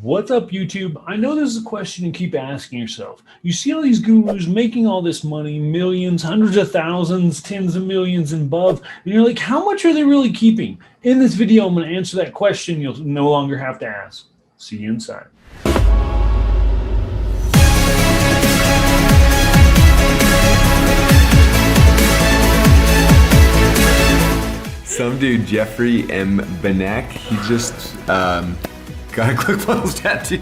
What's up, YouTube? I know this is a question you keep asking yourself. You see all these gurus making all this money, millions, hundreds of thousands, tens of millions and above, and you're like, how much are they really keeping? In this video, I'm going to answer that question. You'll no longer have to ask. See you inside. Some dude, Jeffrey M. Banek, he just got a ClickFunnels tattoo.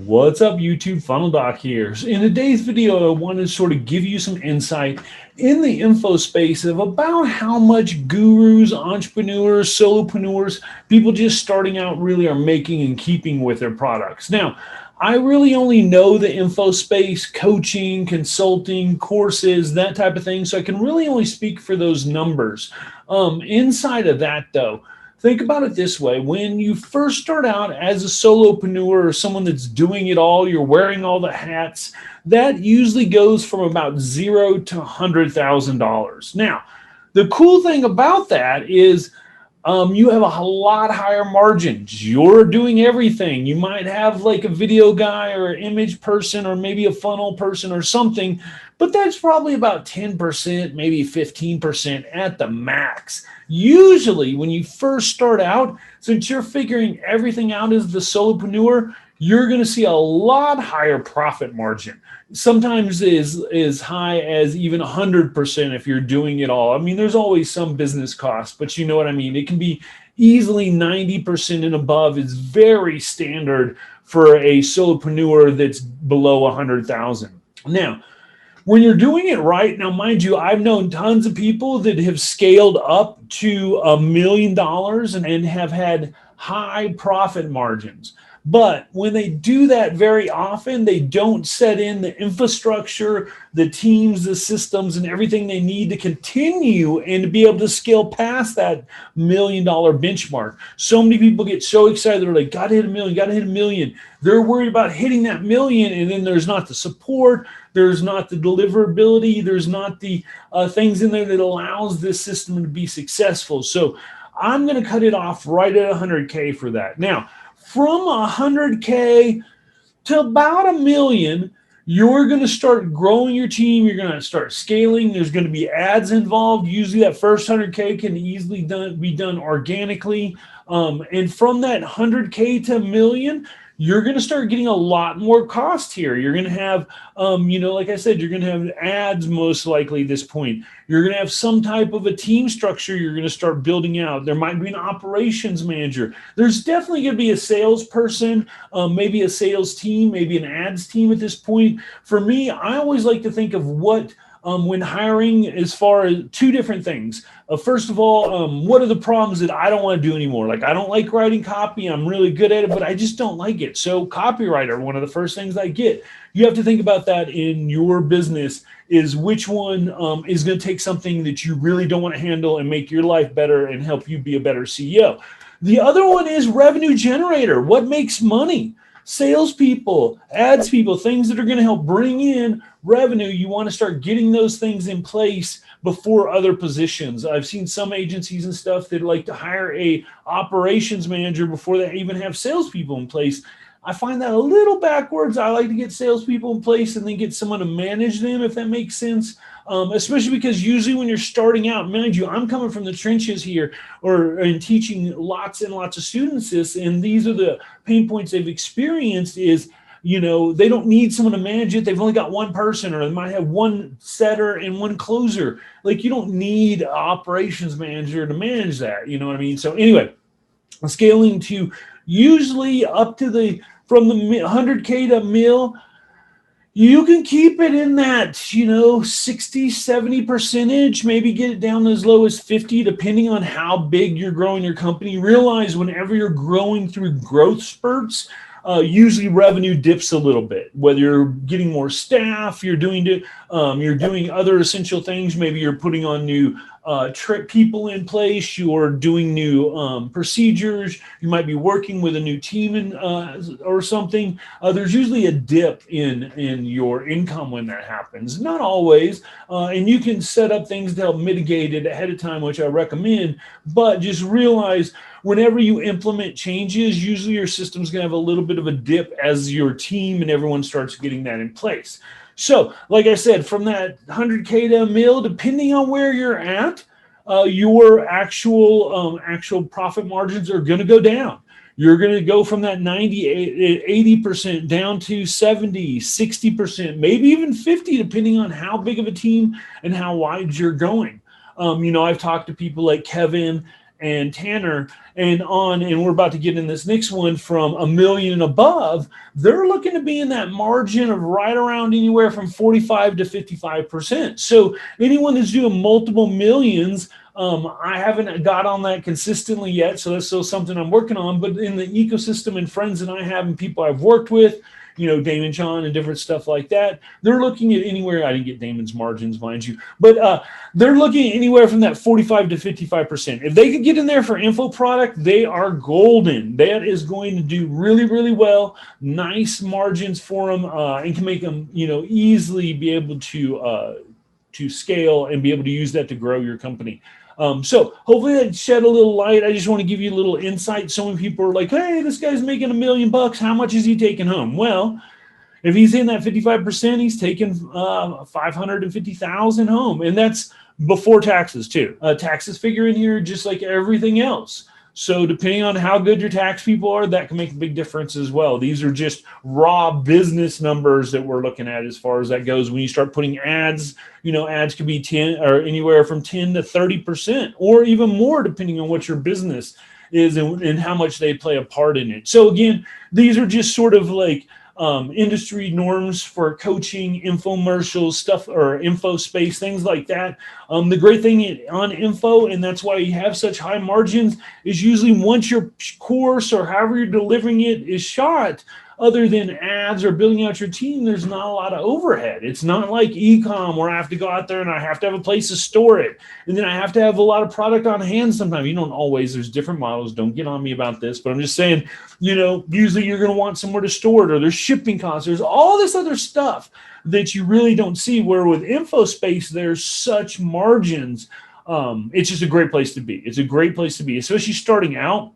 What's up, YouTube? Funnel Doc here. In today's video, I want to sort of give you some insight in the info space of about how much gurus, entrepreneurs, solopreneurs, people just starting out really are making and keeping with their products. Now, I really only know the info space, coaching, consulting, courses, that type of thing. So I can really only speak for those numbers. Inside of that, though, think about it this way. When you first start out as a solopreneur or someone that's doing it all, you're wearing all the hats, that usually goes from about $0 to $100,000. Now, the cool thing about that is you have a lot higher margins. You're doing everything. You might have like a video guy or an image person or maybe a funnel person or something, but that's probably about 10%, maybe 15% at the max. Usually when you first start out, since you're figuring everything out as the solopreneur, you're going to see a lot higher profit margin. Sometimes as high as even 100% if you're doing it all. I mean, there's always some business costs, but you know what I mean? It can be easily 90% and above is very standard for a solopreneur that's below 100,000. Now, when you're doing it right, now mind you, I've known tons of people that have scaled up to $1 million and have had high profit margins. But when they do that very often, they don't set in the infrastructure, the teams, the systems, and everything they need to continue and to be able to scale past that $1 million benchmark. So many people get so excited. They're like, gotta hit a million, gotta hit a million. They're worried about hitting that million, and then there's not the support, there's not the deliverability, there's not the things in there that allows this system to be successful. So I'm going to cut it off right at 100K for that. Now, from 100K to about $1 million, you're going to start growing your team. You're going to start scaling. There's going to be ads involved. Usually that first 100K can easily be done organically. And from that 100K to $1 million, you're going to start getting a lot more cost here. You're going to have, like I said, you're going to have ads most likely at this point. You're going to have some type of a team structure you're going to start building out. There might be an operations manager. There's definitely going to be a salesperson, maybe a sales team, maybe an ads team at this point. For me, I always like to think of what when hiring as far as two different things. First of all, what are the problems that I don't want to do anymore? Like, I don't like writing copy. I'm really good at it, but I just don't like it. So copywriter, one of the first things I get. You have to think about that in your business is which one is going to take something that you really don't want to handle and make your life better and help you be a better CEO. The other one is revenue generator. What makes money? Salespeople, ads people, things that are going to help bring in revenue. You want to start getting those things in place before other positions. I've seen some agencies and stuff that like to hire a operations manager before they even have salespeople in place. I find that a little backwards. I like to get salespeople in place and then get someone to manage them, if that makes sense. Especially because usually when you're starting out, mind you, I'm coming from the trenches here and teaching lots and lots of students this, and these are the pain points they've experienced is, they don't need someone to manage it. They've only got one person, or they might have one setter and one closer. Like, you don't need an operations manager to manage that. You know what I mean? So anyway, scaling to usually up to from the 100K to mil, you can keep it in that, 60, 70%, maybe get it down as low as 50, depending on how big you're growing your company. Realize whenever you're growing through growth spurts, usually revenue dips a little bit, whether you're getting more staff, you're doing other essential things. Maybe you're putting on new people in place, you're doing new procedures, you might be working with a new team or something, there's usually a dip in your income when that happens. Not always, and you can set up things to help mitigate it ahead of time, which I recommend, but just realize whenever you implement changes, usually your system's going to have a little bit of a dip as your team and everyone starts getting that in place. So, like I said, from that 100K to a mil, depending on where you're at, your actual profit margins are going to go down. You're going to go from that 80% down to 70, 60%, maybe even 50, depending on how big of a team and how wide you're going. I've talked to people like Kevin and Tanner and we're about to get in this next one from $1 million and above. They're looking to be in that margin of right around anywhere from 45 to 55%. So anyone that's doing multiple millions, I haven't got on that consistently yet, so that's still something I'm working on. But in the ecosystem and friends that I have and people I've worked with, Damon John and different stuff like that, they're looking at anywhere. I didn't get Damon's margins, mind you, but they're looking at anywhere from that 45 to 55%. If they could get in there for info product, they are golden. That is going to do really, really well. Nice margins for them, and can make them, easily be able to scale and be able to use that to grow your company. So hopefully that shed a little light. I just want to give you a little insight. So many people are like, hey, this guy's making $1 million. How much is he taking home? Well, if he's in that 55%, he's taking 550,000 home. And that's before taxes too. Taxes figure in here just like everything else. So depending on how good your tax people are, that can make a big difference as well. These are just raw business numbers that we're looking at as far as that goes. When you start putting ads, ads could be 10 or anywhere from 10 to 30% or even more, depending on what your business is and how much they play a part in it. So again, these are just sort of like industry norms for coaching, infomercials, stuff, or info space, things like that. The great thing on info, and that's why you have such high margins, is usually once your course or however you're delivering it is shot, other than ads or building out your team, there's not a lot of overhead. It's not like e-com where I have to go out there and I have to have a place to store it. And then I have to have a lot of product on hand sometimes. You don't always, there's different models. Don't get on me about this, but I'm just saying, usually you're going to want somewhere to store it, or there's shipping costs. There's all this other stuff that you really don't see, where with InfoSpace, there's such margins. It's just a great place to be. It's a great place to be, especially starting out.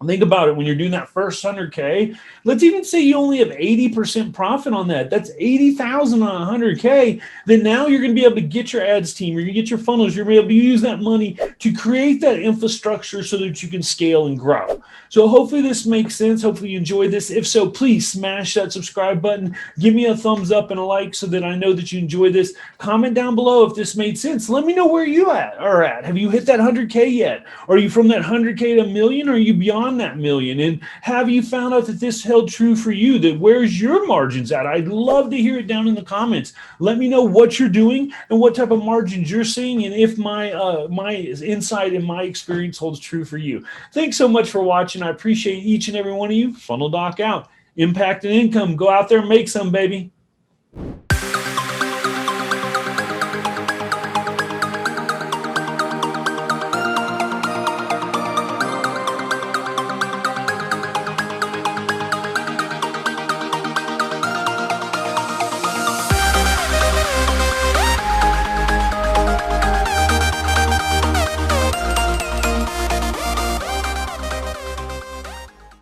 Think about it. When you're doing that first 100K, let's even say you only have 80% profit on that. That's 80,000 on 100K. Then now you're going to be able to get your ads team, you're going to get your funnels, you're going to be able to use that money to create that infrastructure so that you can scale and grow. So hopefully this makes sense. Hopefully you enjoyed this. If so, please smash that subscribe button. Give me a thumbs up and a like so that I know that you enjoyed this. Comment down below if this made sense. Let me know where you are at. Have you hit that 100K yet? Are you from that 100K to a million, or are you beyond that million? And have you found out that this held true for you? That where's your margins at? I'd love to hear it down in the comments. Let me know what you're doing and what type of margins you're seeing, and if my insight and my experience holds true for you. Thanks so much for watching. I appreciate each and every one of you. Funnel Doc out. Impact and income. Go out there and make some, baby.